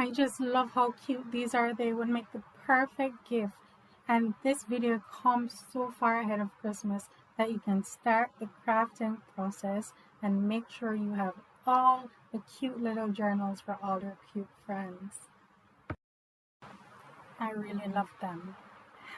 I just love how cute these are. They would make the perfect gift. And this video comes so far ahead of Christmas that you can start the crafting process and make sure you have all the cute little journals for all your cute friends. I really love them.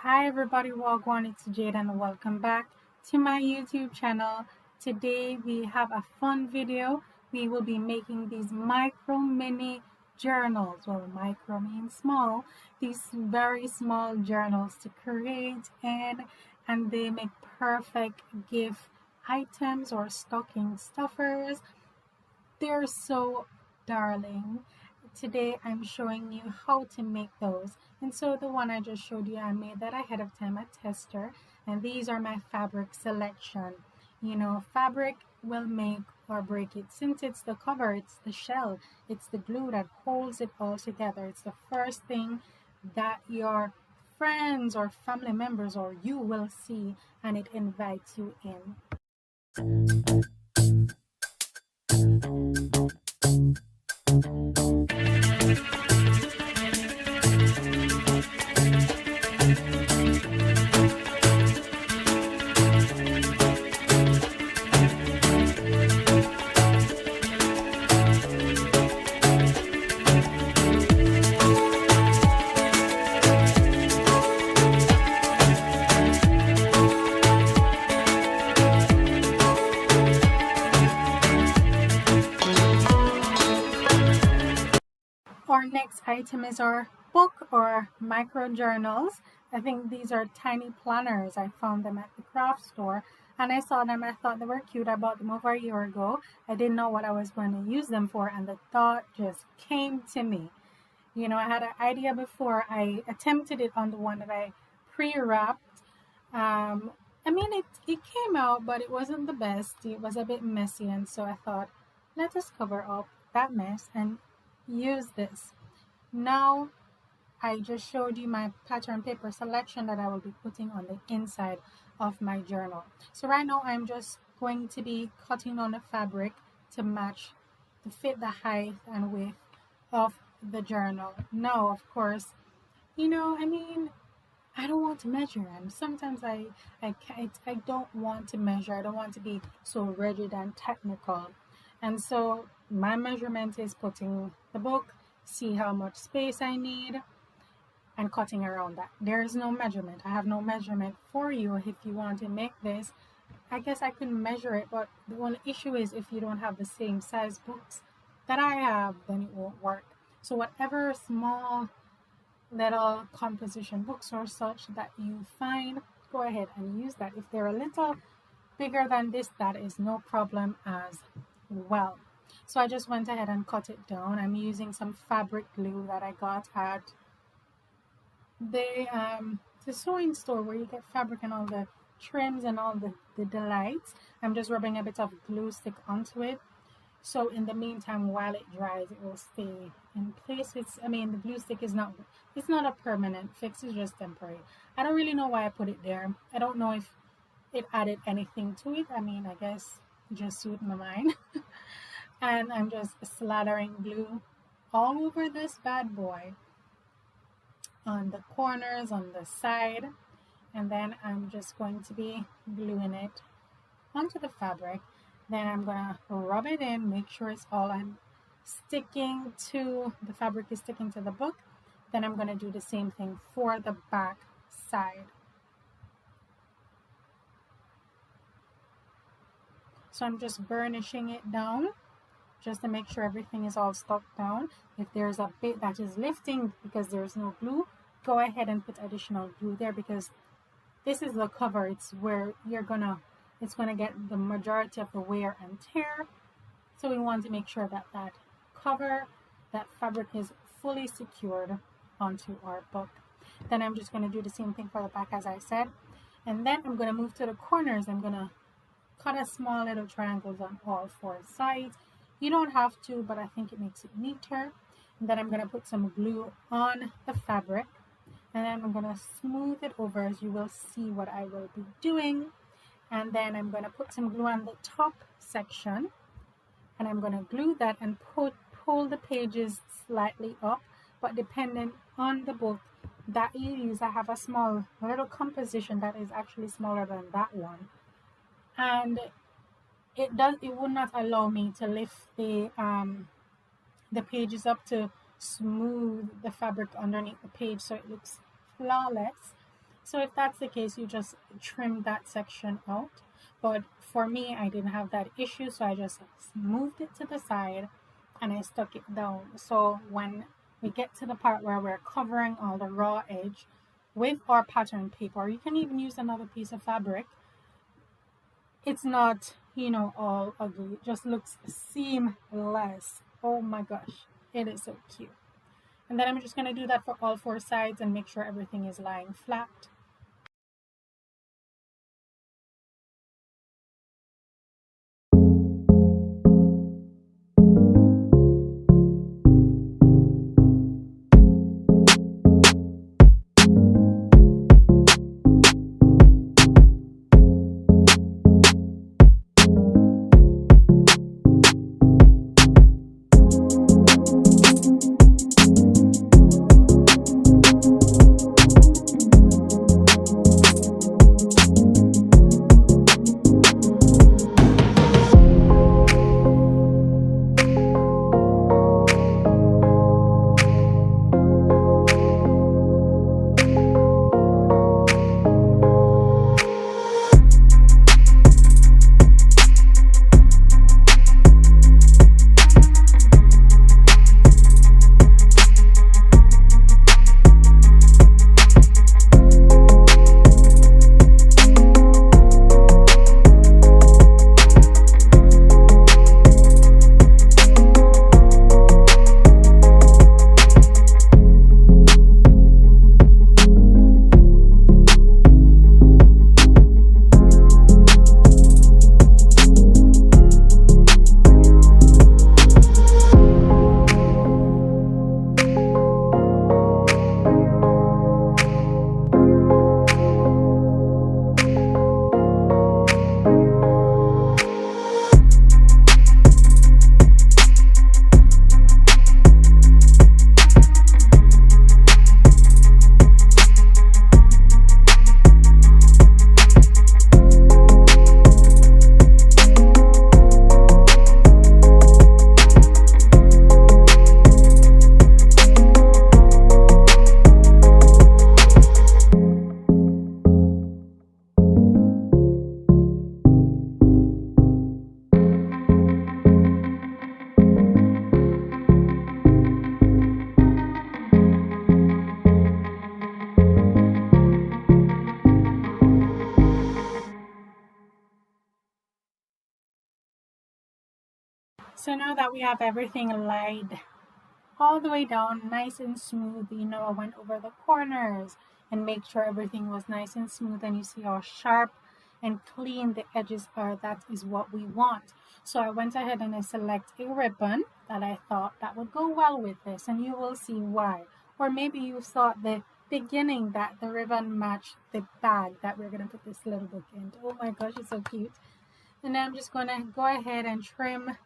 Hi everybody, welcome. It's Jade and welcome back to my YouTube channel. Today we have a fun video. We will be making these micro mini journals. Well, micro means small. These very small journals to create in, and they make perfect gift items or stocking stuffers. They're so darling. Today I'm showing you how to make those. And so the one I just showed you, I made that ahead of time, a tester. And these are my fabric selection. You know, fabric will make or break it. Since it's the cover, it's the shell, it's the glue that holds it all together. It's the first thing that your friends or family members or you will see, and it invites you in. Our next item is our book or micro journals. I think these are tiny planners. I found them at the craft store and I saw them. I thought they were cute. I bought them over a year ago. I didn't know what I was going to use them for, and the thought just came to me. You know, I had an idea before. I attempted it on the one that I pre-wrapped. I mean, it came out, but it wasn't the best. It was a bit messy, and so I thought, let us cover up that mess and use this. Now, I just showed you my pattern paper selection that I will be putting on the inside of my journal. So right now I'm just going to be cutting on the fabric to match, to fit the height and width of the journal. Now, of course, you know, I mean, I don't want to measure, and sometimes I can't, I don't want to measure. I don't want to be so rigid and technical. And so my measurement is putting the book, see how much space I need, and cutting around that. There is no measurement. I have no measurement for you. If you want to make this, I guess I could measure it, but the only issue is if you don't have the same size books that I have, then it won't work. So whatever small little composition books or such that you find, go ahead and use that. If they're a little bigger than this, that is no problem as well. So I just went ahead and cut it down. I'm using some fabric glue that I got at the sewing store where you get fabric and all the trims and all the delights. I'm just rubbing a bit of glue stick onto it, so in the meantime, while it dries, it will stay in place. I mean, the glue stick is not, it's not a permanent fix, it's just temporary. I don't really know why I put it there. I don't know if it added anything to it. I mean, I guess it just suit my mind. And I'm just slathering glue all over this bad boy, on the corners, on the side, and then I'm just going to be gluing it onto the fabric. Then I'm gonna rub it in, make sure it's all sticking to the fabric, is sticking to the book. Then I'm gonna do the same thing for the back side. So I'm just burnishing it down just to make sure everything is all stuck down. If there's a bit that is lifting because there's no glue, go ahead and put additional glue there, because this is the cover. It's where it's gonna get the majority of the wear and tear. So we want to make sure that that cover, that fabric is fully secured onto our book. Then I'm just gonna do the same thing for the back, as I said. And then I'm gonna move to the corners. I'm gonna cut a small little triangles on all four sides. You don't have to, but I think it makes it neater. And then I'm going to put some glue on the fabric, and then I'm going to smooth it over, as you will see what I will be doing. And then I'm going to put some glue on the top section, and I'm going to glue that and pull hold the pages slightly up, but depending on the book that you use, I have a small little composition that is actually smaller than that one, and it would not allow me to lift the pages up to smooth the fabric underneath the page so it looks flawless. So if that's the case, you just trim that section out. But for me, I didn't have that issue, so I just moved it to the side and I stuck it down. So when we get to the part where we're covering all the raw edge with our pattern paper, you can even use another piece of fabric. It's not, all ugly. It just looks seamless. Oh my gosh, it is so cute. And then I'm just going to do that for all four sides and make sure everything is lying flat. So now that we have everything laid all the way down, nice and smooth, I went over the corners and make sure everything was nice and smooth, and you see how sharp and clean the edges are. That is what we want. So I went ahead and I select a ribbon that I thought that would go well with this, and you will see why. Or maybe you saw at the beginning that the ribbon matched the bag that we're going to put this little book in. Oh my gosh, it's so cute. And then I'm just going to go ahead and trim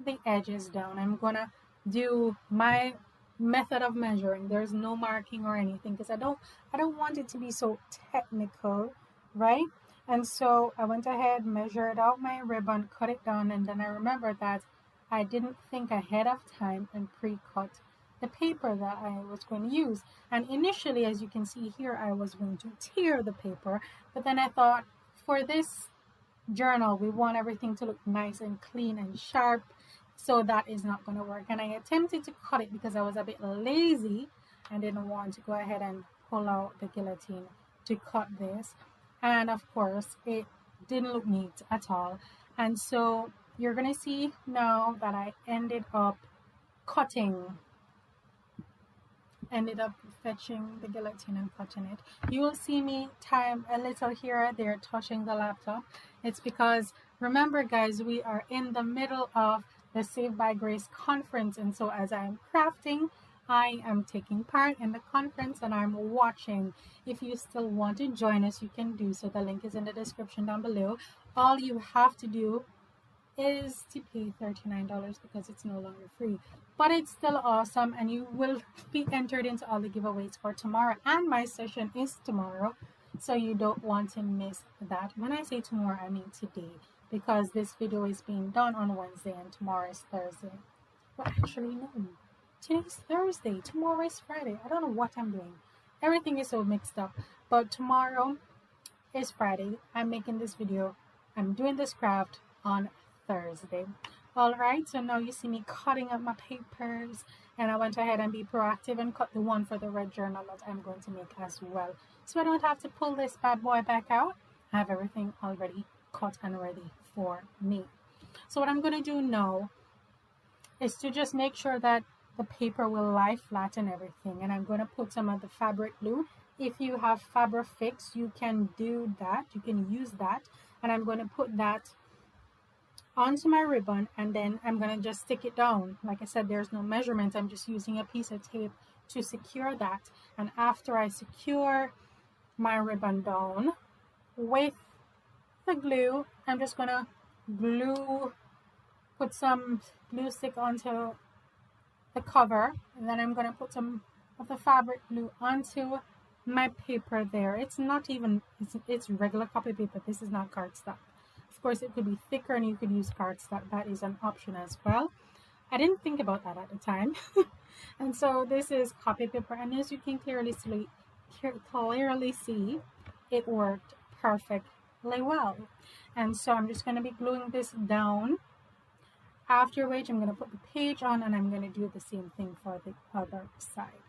the edges down. I'm going to do my method of measuring. There's no marking or anything because I don't want it to be so technical, right? And so I went ahead, measured out my ribbon, cut it down, and then I remembered that I didn't think ahead of time and pre-cut the paper that I was going to use. And initially, as you can see here, I was going to tear the paper, but then I thought, for this journal, we want everything to look nice and clean and sharp, so that is not going to work. And I attempted to cut it because I was a bit lazy and didn't want to go ahead and pull out the guillotine to cut this, and of course it didn't look neat at all. And so you're gonna see now that I ended up fetching the guillotine and cutting it. You will see me time a little here or there touching the laptop. It's because, remember guys, we are in the middle of the Save by Grace conference, and so as I'm crafting, I am taking part in the conference and I'm watching. If you still want to join us, you can do so. The link is in the description down below. All you have to do is to pay $39 because it's no longer free. But it's still awesome, and you will be entered into all the giveaways for tomorrow. And my session is tomorrow, so you don't want to miss that. When I say tomorrow, I mean today, because this video is being done on Wednesday and tomorrow is Thursday. Well, actually, no. Today's Thursday. Tomorrow is Friday. I don't know what I'm doing. Everything is so mixed up. But tomorrow is Friday. I'm making this video. I'm doing this craft on Thursday. Alright, so now you see me cutting up my papers, and I went ahead and be proactive and cut the one for the red journal that I'm going to make as well. So I don't have to pull this bad boy back out. I have everything already cut and ready for me. So what I'm going to do now is to just make sure that the paper will lie flat and everything. And I'm going to put some of the fabric glue. If you have Fabrifix, you can do that. You can use that. And I'm going to put that onto my ribbon, and then I'm going to just stick it down. Like I said, there's no measurement. I'm just using a piece of tape to secure that. And after I secure my ribbon down with the glue, I'm just going to put some glue stick onto the cover, and then I'm going to put some of the fabric glue onto my paper there. It's not even, it's regular copy paper. This is not cardstock. Of course, it could be thicker and you could use cardstock. That is an option as well. I didn't think about that at the time. And so this is copy paper, and as you can clearly see, it worked perfectly well. And so I'm just going to be gluing this down, after which I'm going to put the page on, and I'm going to do the same thing for the other side.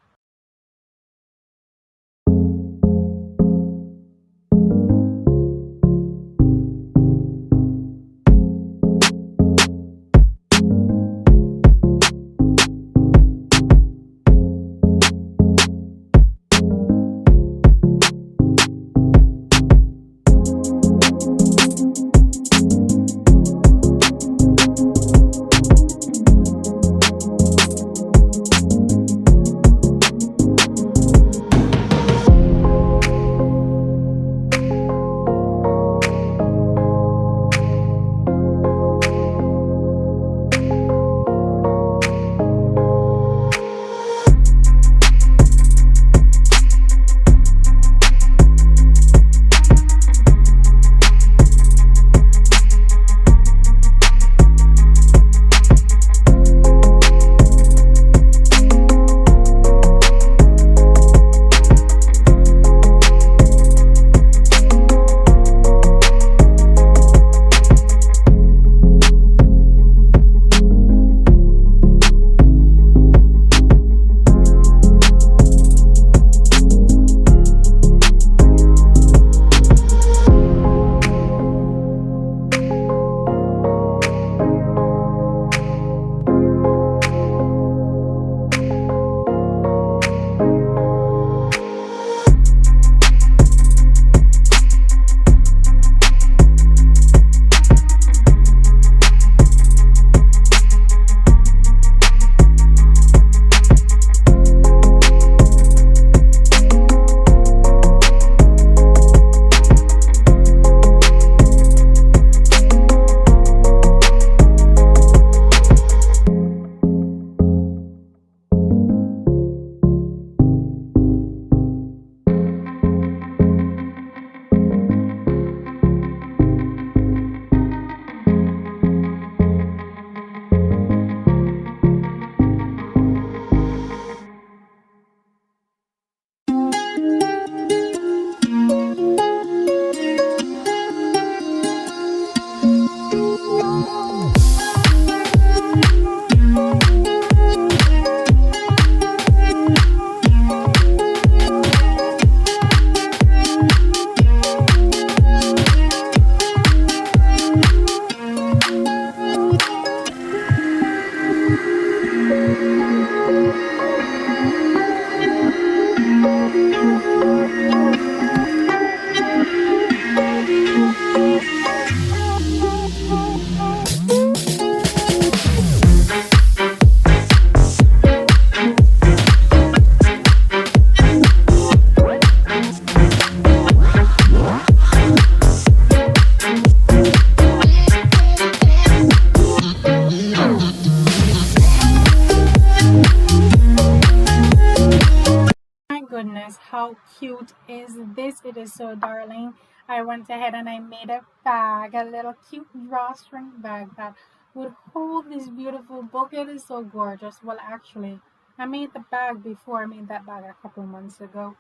goodness, how cute is this? It is so darling. I went ahead and I made a bag, a little cute drawstring bag that would hold this beautiful book. It is so gorgeous. Well, actually, I made the bag before. I made that bag a couple months ago,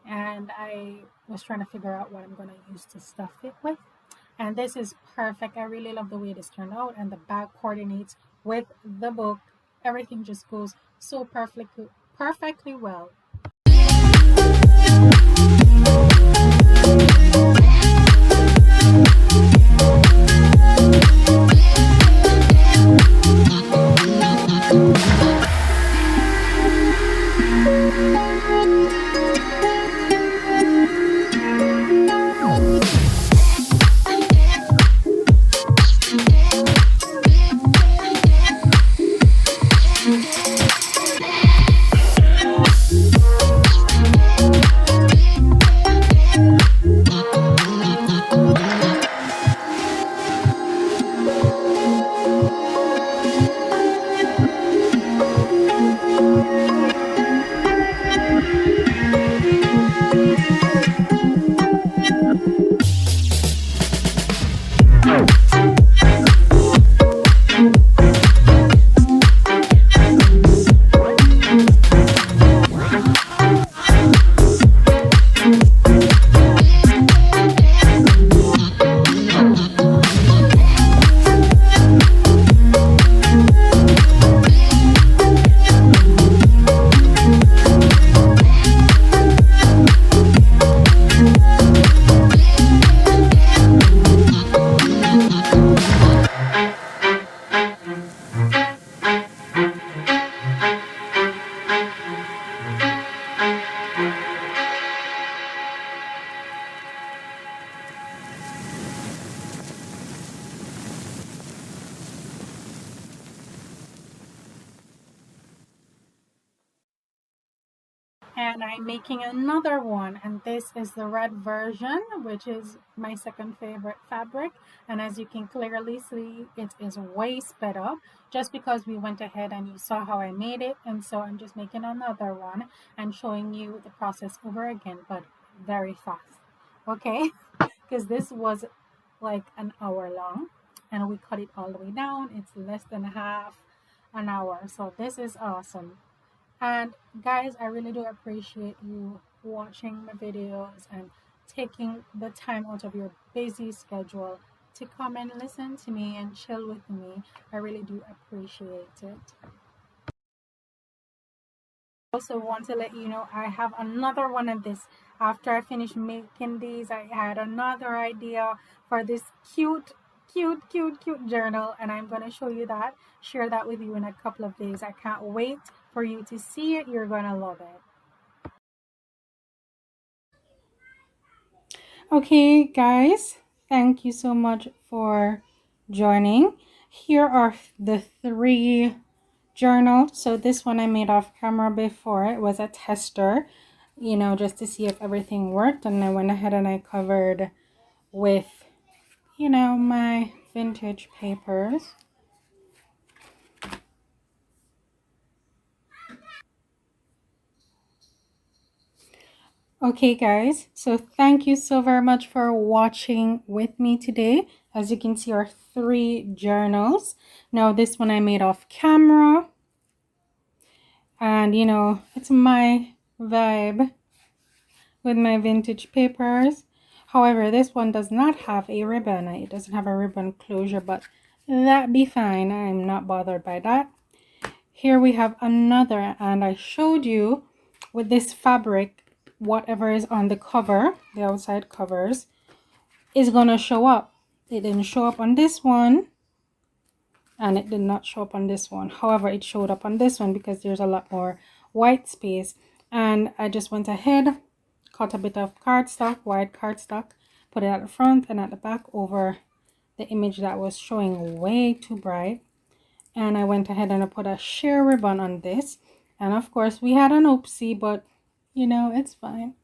and I was trying to figure out what I'm going to use to stuff it with. And this is perfect. I really love the way this turned out, and the bag coordinates with the book. Everything just goes so perfectly well. And I'm making another one, and this is the red version, which is my second favorite fabric. And as you can clearly see, it is way sped up just because we went ahead and you saw how I made it. And so I'm just making another one and showing you the process over again, but very fast. Okay, because this was like an hour long and we cut it all the way down. It's less than half an hour, so this is awesome. And guys, I really do appreciate you watching my videos and taking the time out of your busy schedule to come and listen to me and chill with me. I really do appreciate it. Also want to let you know I have another one of this. After I finished making these, I had another idea for this cute journal, and I'm going to show you that, share that with you in a couple of days. I can't wait for you to see it. You're going to love it. Okay, guys, thank you so much for joining. Here are the three journals. So this one I made off camera before. It was a tester, just to see if everything worked. And I went ahead and I covered with, my vintage papers. Okay, guys, so thank you so very much for watching with me today. As you can see, our three journals. Now this one I made off camera, and it's my vibe with my vintage papers. However, this one does not have a ribbon. It doesn't have a ribbon closure, but that be fine. I'm not bothered by that. Here we have another, and I showed you with this fabric, whatever is on the cover, the outside covers, is gonna show up. It didn't show up on this one, and it did not show up on this one. However, it showed up on this one because there's a lot more white space. And I just went ahead, cut a bit of cardstock, white cardstock, put it at the front and at the back over the image that was showing way too bright. And I went ahead and I put a sheer ribbon on this. And of course, we had an oopsie, but it's fine.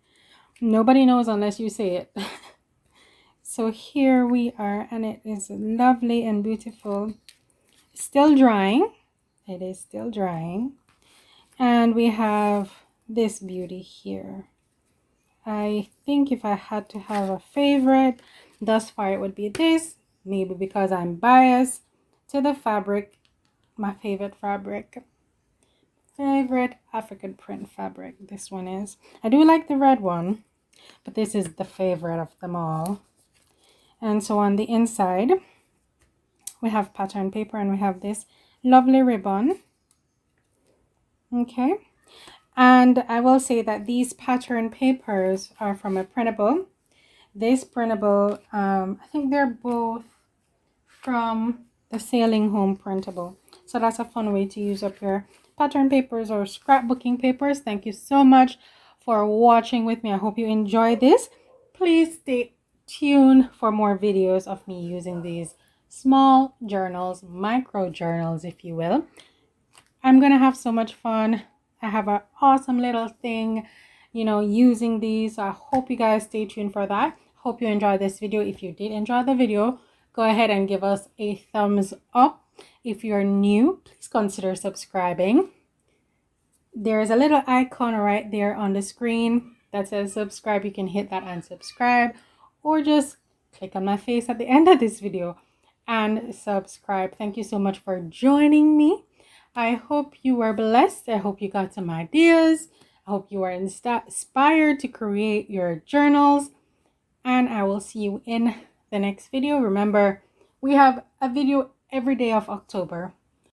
Nobody knows unless you say it. So here we are, and it is lovely and beautiful. Still drying. It is still drying. And we have this beauty here. I think if I had to have a favorite thus far, it would be this. Maybe because I'm biased to the fabric. My favorite African print fabric. This one is. I do like the red one, but this is the favorite of them all. And so on the inside, we have pattern paper and we have this lovely ribbon. Okay. And I will say that these pattern papers are from a printable. This printable, I think they're both from the Sailing Home printable. So that's a fun way to use up your pattern papers or scrapbooking papers. Thank you so much for watching with me. I hope you enjoy this. Please stay tuned for more videos of me using these small journals, micro journals, if you will. I'm gonna have so much fun. I have an awesome little thing, using these. I hope you guys stay tuned for that. Hope you enjoyed this video. If you did enjoy the video, go ahead and give us a thumbs up. If you're new, please consider subscribing. There's a little icon right there on the screen that says subscribe. You can hit that and subscribe, or just click on my face at the end of this video and subscribe. Thank you so much for joining me. I hope you were blessed. I hope you got some ideas. I hope you are inspired to create your journals. And I will see you in the next video. Remember, we have a video every day of October.